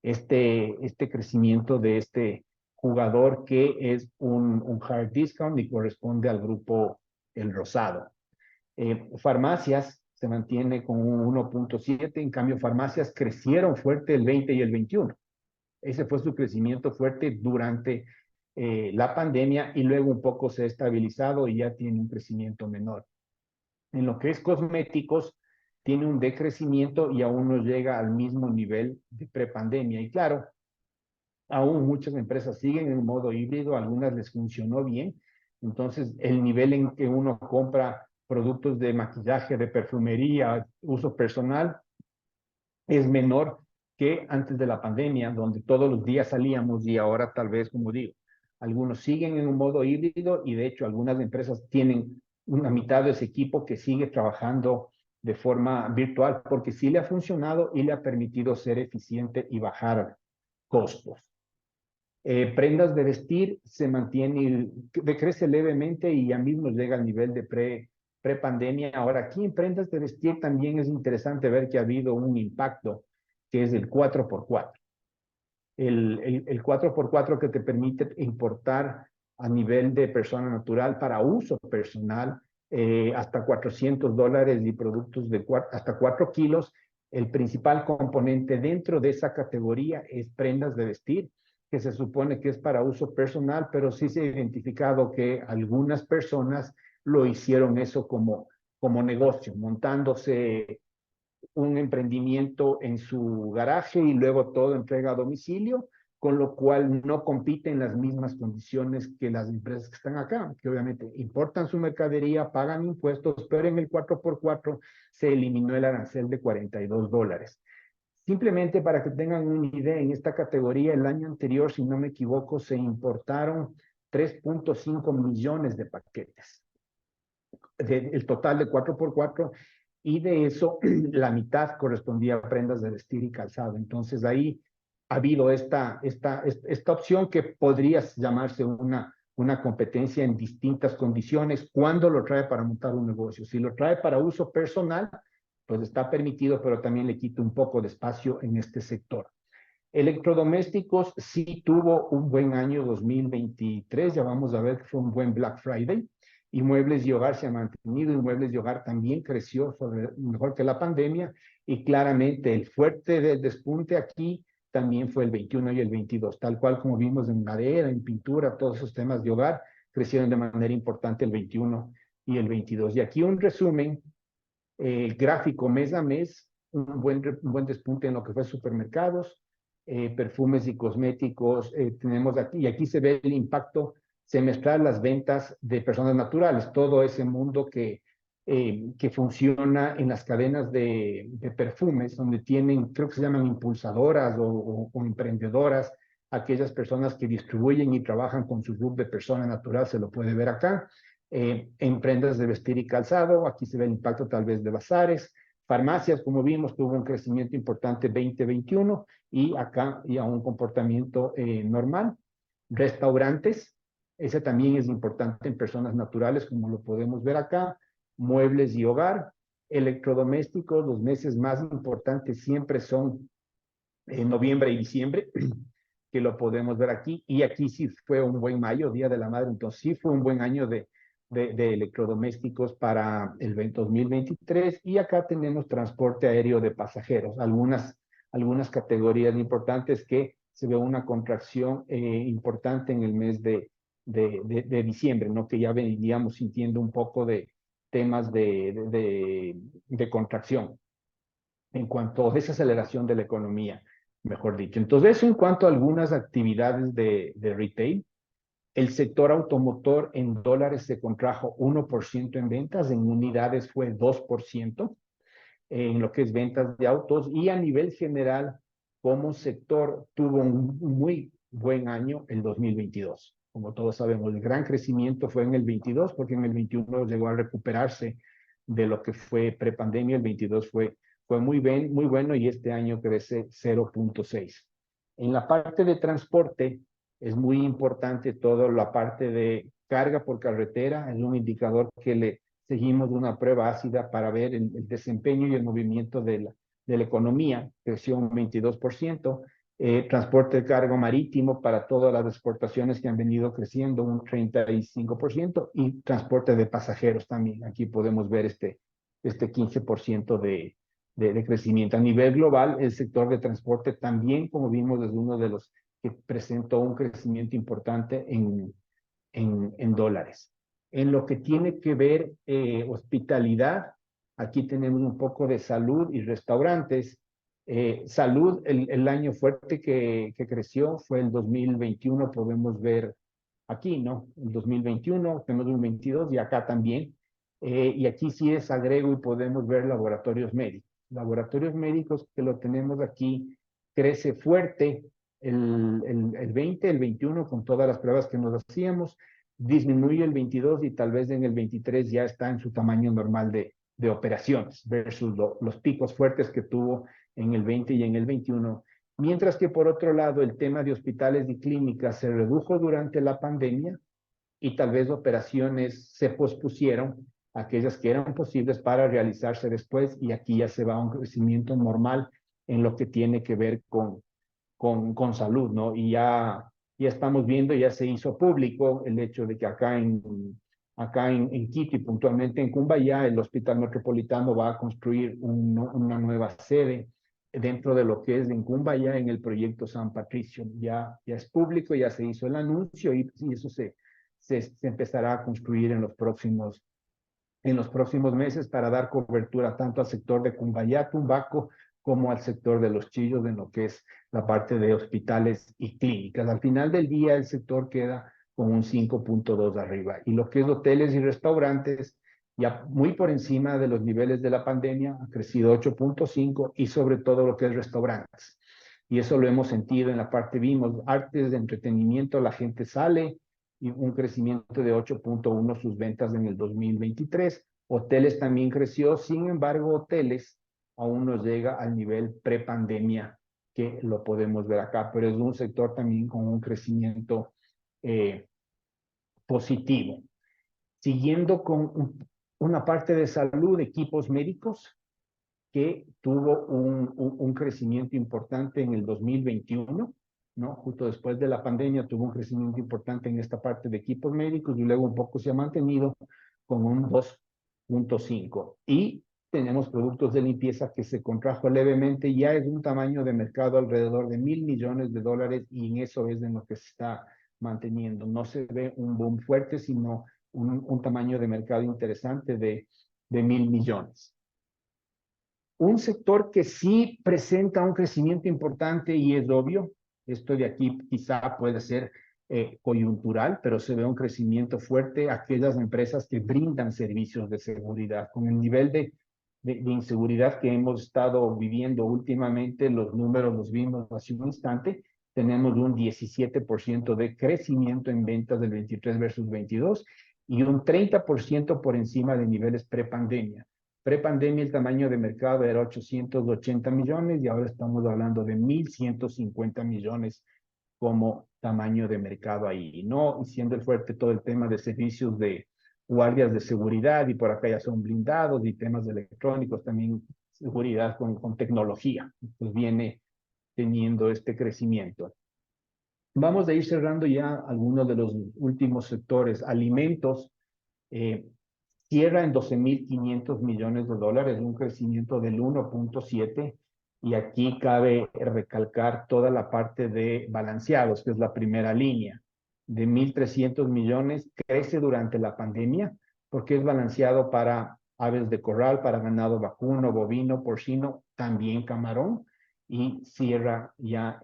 este crecimiento de este jugador que es un hard discount y corresponde al grupo El Rosado. Farmacias se mantiene con un 1.7, en cambio farmacias crecieron fuerte el 20 y el 21. Ese fue su crecimiento fuerte durante la pandemia y luego un poco se ha estabilizado y ya tiene un crecimiento menor. En lo que es cosméticos, tiene un decrecimiento y aún no llega al mismo nivel de prepandemia. Y claro, aún muchas empresas siguen en modo híbrido, algunas les funcionó bien. Entonces, el nivel en que uno compra productos de maquillaje, de perfumería, uso personal, es menor que antes de la pandemia, donde todos los días salíamos y ahora tal vez, como digo, algunos siguen en un modo híbrido y de hecho algunas empresas tienen una mitad de ese equipo que sigue trabajando de forma virtual porque sí le ha funcionado y le ha permitido ser eficiente y bajar costos. Prendas de vestir se mantiene, decrece levemente y ya mismo llega al nivel de pre-pandemia. Ahora, aquí en prendas de vestir también es interesante ver que ha habido un impacto, que es el 4x4. El 4x4 que te permite importar a nivel de persona natural para uso personal hasta $400 y productos de hasta 4 kilos. El principal componente dentro de esa categoría es prendas de vestir, que se supone que es para uso personal, pero sí se ha identificado que algunas personas lo hicieron eso como negocio, montándose un emprendimiento en su garaje y luego todo entrega a domicilio, con lo cual no compite en las mismas condiciones que las empresas que están acá, que obviamente importan su mercadería, pagan impuestos, pero en el 4x4 se eliminó el arancel de $42. Simplemente para que tengan una idea, en esta categoría el año anterior, si no me equivoco, se importaron 3.5 millones de paquetes. El total de 4x4 y de eso la mitad correspondía a prendas de vestir y calzado. Entonces ahí ha habido esta opción que podría llamarse una competencia en distintas condiciones cuando lo trae para montar un negocio. Si lo trae para uso personal, pues está permitido, pero también le quita un poco de espacio en este sector. Electrodomésticos sí tuvo un buen año 2023, ya vamos a ver que fue un buen Black Friday, y muebles y hogar se ha mantenido, y muebles y hogar también creció mejor que la pandemia, y claramente el fuerte del despunte aquí también fue el 21 y el 22, tal cual como vimos en madera, en pintura, todos esos temas de hogar crecieron de manera importante el 21 y el 22. Y aquí un resumen gráfico mes a mes, un buen despunte en lo que fue supermercados, perfumes y cosméticos. Tenemos aquí, y aquí se ve el impacto semestral, las ventas de personas naturales, todo ese mundo que funciona en las cadenas de perfumes, donde tienen, creo que se llaman impulsadoras o emprendedoras, aquellas personas que distribuyen y trabajan con su grupo de persona natural, se lo puede ver acá. En prendas de vestir y calzado, aquí se ve el impacto tal vez de bazares, farmacias, como vimos, tuvo un crecimiento importante 2021 y acá ya un comportamiento normal. Restaurantes, ese también es importante en personas naturales, como lo podemos ver acá. Muebles y hogar, electrodomésticos, los meses más importantes siempre son noviembre y diciembre, que lo podemos ver aquí, y aquí sí fue un buen mayo, Día de la Madre, entonces sí fue un buen año de electrodomésticos para el 2023, y acá tenemos transporte aéreo de pasajeros, algunas categorías importantes que se ve una contracción importante en el mes de diciembre, ¿no? Que ya veníamos sintiendo un poco de temas de contracción en cuanto a desaceleración de la economía, mejor dicho. Entonces, eso en cuanto a algunas actividades de retail. El sector automotor en dólares se contrajo 1% en ventas, en unidades fue 2% en lo que es ventas de autos, y a nivel general, como sector, tuvo un muy buen año el 2022. Como todos sabemos, el gran crecimiento fue en el 22, porque en el 21 llegó a recuperarse de lo que fue prepandemia, el 22 fue muy bueno, y este año crece 0.6. En la parte de transporte es muy importante toda la parte de carga por carretera, es un indicador que le seguimos una prueba ácida para ver el desempeño y el movimiento de la economía, creció un 22%, transporte de cargo marítimo para todas las exportaciones que han venido creciendo un 35%, y transporte de pasajeros también, aquí podemos ver este 15% de crecimiento. A nivel global, el sector de transporte también, como vimos, es uno de los que presentó un crecimiento importante en dólares. En lo que tiene que ver hospitalidad, aquí tenemos un poco de salud y restaurantes. Salud, el año fuerte que creció fue el 2021, podemos ver aquí, ¿no? El 2021, tenemos un 22 y acá también. Y aquí sí es agrego y podemos ver laboratorios médicos. Laboratorios médicos que lo tenemos aquí, crece fuerte el 20, el 21 con todas las pruebas que nos hacíamos, disminuye el 22 y tal vez en el 23 ya está en su tamaño normal de operaciones versus los picos fuertes que tuvo en el 20 y en el 21. Mientras que por otro lado el tema de hospitales y clínicas se redujo durante la pandemia, y tal vez operaciones se pospusieron, aquellas que eran posibles para realizarse después, y aquí ya se va a un crecimiento normal en lo que tiene que ver con salud, ¿no? Y ya estamos viendo, ya se hizo público el hecho de que acá en Quito y puntualmente en Cumbayá, el Hospital Metropolitano va a construir una nueva sede dentro de lo que es en Cumbayá, en el proyecto San Patricio. Ya es público, ya se hizo el anuncio, y eso se empezará a construir en los próximos meses para dar cobertura tanto al sector de Cumbayá, Tumbaco, como al sector de los Chillos, en lo que es la parte de hospitales y clínicas. Al final del día, el sector queda con un 5.2 arriba. Y lo que es hoteles y restaurantes, ya muy por encima de los niveles de la pandemia, ha crecido 8.5, y sobre todo lo que es restaurantes. Y eso lo hemos sentido en la parte, vimos, artes de entretenimiento, la gente sale, y un crecimiento de 8.1 sus ventas en el 2023. Hoteles también creció, sin embargo, hoteles aún no llega al nivel prepandemia que lo podemos ver acá, pero es un sector también con un crecimiento eh, positivo. Siguiendo con una parte de salud, equipos médicos, que tuvo un crecimiento importante en el 2021, ¿no? Justo después de la pandemia tuvo un crecimiento importante en esta parte de equipos médicos y luego un poco se ha mantenido con un 2.5. Y tenemos productos de limpieza que se contrajo levemente, ya es un tamaño de mercado alrededor de $1.000 millones y en eso es en lo que se está manteniendo. No se ve un boom fuerte, sino un tamaño de mercado interesante de 1.000 millones. Un sector que sí presenta un crecimiento importante y es obvio, esto de aquí quizá puede ser coyuntural, pero se ve un crecimiento fuerte aquellas empresas que brindan servicios de seguridad. Con el nivel de inseguridad que hemos estado viviendo últimamente, los números los vimos hace un instante, tenemos un 17% de crecimiento en ventas del 23 versus 22 y un 30% por encima de niveles prepandemia. Prepandemia el tamaño de mercado era 880 millones y ahora estamos hablando de 1.150 millones como tamaño de mercado ahí, ¿no? Y siendo el fuerte todo el tema de servicios de guardias de seguridad y por acá ya son blindados y temas electrónicos, también seguridad con tecnología, pues viene teniendo este crecimiento. Vamos a ir cerrando ya algunos de los últimos sectores. Alimentos, eh, cierra en 12.500 millones de dólares, un crecimiento del 1.7, y aquí cabe recalcar toda la parte de balanceados, que es la primera línea, de 1.300 millones, crece durante la pandemia, porque es balanceado para aves de corral, para ganado vacuno, bovino, porcino, también camarón, y cierra ya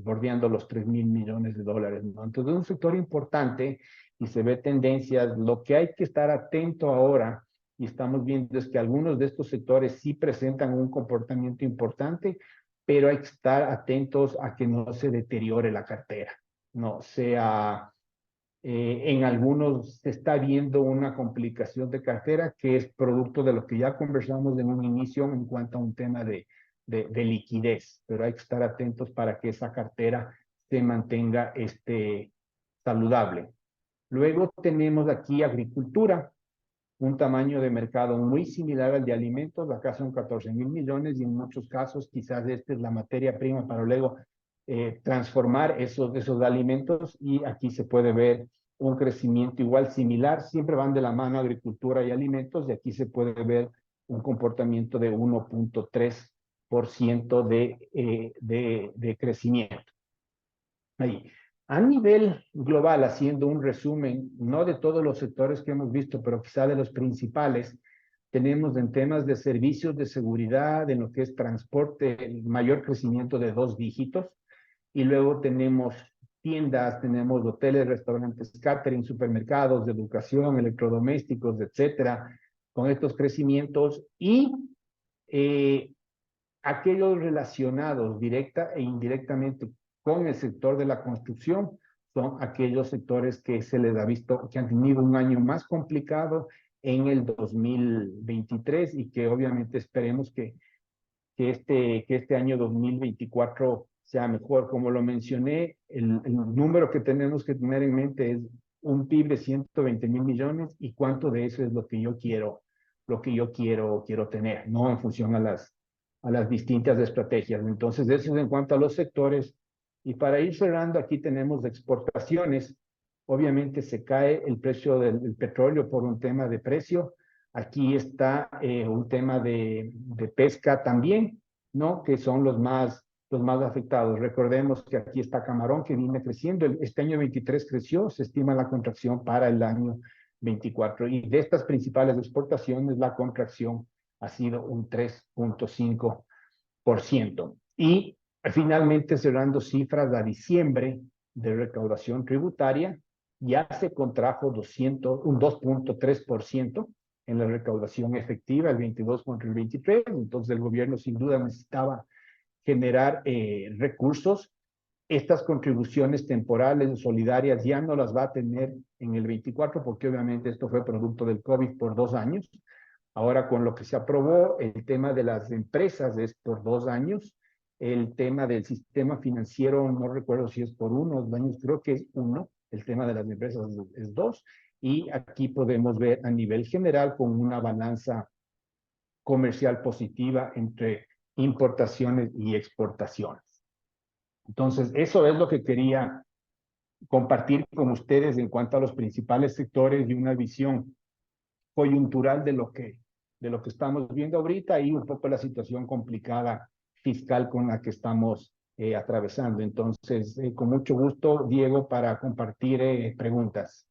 bordeando los 3.000 millones de dólares, ¿no? Entonces, es un sector importante y se ve tendencias. Lo que hay que estar atento ahora, y estamos viendo, es que algunos de estos sectores sí presentan un comportamiento importante, pero hay que estar atentos a que no se deteriore la cartera, no sea, en algunos se está viendo una complicación de cartera que es producto de lo que ya conversamos en un inicio en cuanto a un tema de liquidez, pero hay que estar atentos para que esa cartera se mantenga saludable. Luego tenemos aquí agricultura, un tamaño de mercado muy similar al de alimentos, acá son 14.000 millones y en muchos casos quizás esta es la materia prima para luego transformar esos alimentos y aquí se puede ver un crecimiento igual similar, siempre van de la mano agricultura y alimentos y aquí se puede ver un comportamiento de 1.3% de crecimiento. Ahí. A nivel global, haciendo un resumen, no de todos los sectores que hemos visto, pero quizá de los principales, tenemos en temas de servicios de seguridad, en lo que es transporte, el mayor crecimiento de 2 dígitos, y luego tenemos tiendas, tenemos hoteles, restaurantes, catering, supermercados, de educación, electrodomésticos, etcétera, con estos crecimientos y eh, aquellos relacionados directa e indirectamente con el sector de la construcción son aquellos sectores que se les ha visto que han tenido un año más complicado en el 2023 y que obviamente esperemos que este año 2024 sea mejor. Como lo mencioné, el número que tenemos que tener en mente es un PIB de 120.000 millones y cuánto de eso es lo que yo quiero tener, no en función a las distintas estrategias. Entonces, eso es en cuanto a los sectores. Y para ir cerrando, aquí tenemos exportaciones. Obviamente se cae el precio del petróleo por un tema de precio. Aquí está un tema de pesca también, ¿no? Que son los más afectados. Recordemos que aquí está camarón que viene creciendo. Este año 23 creció, se estima la contracción para el año 24. Y de estas principales exportaciones, la contracción ha sido un 3.5%. Y finalmente, cerrando cifras a diciembre de recaudación tributaria, ya se contrajo un 2.3% en la recaudación efectiva, el 22 contra el 23. Entonces, el gobierno sin duda necesitaba generar recursos. Estas contribuciones temporales solidarias ya no las va a tener en el 24 porque obviamente esto fue producto del COVID por 2 años. Ahora con lo que se aprobó, el tema de las empresas es por 2 años El tema del sistema financiero, no recuerdo si es por unos años, creo que es uno. El tema de las empresas es dos. Y aquí podemos ver a nivel general con una balanza comercial positiva entre importaciones y exportaciones. Entonces, eso es lo que quería compartir con ustedes en cuanto a los principales sectores y una visión coyuntural de lo que estamos viendo ahorita y un poco la situación complicada fiscal con la que estamos atravesando. Entonces, con mucho gusto, Diego, para compartir preguntas.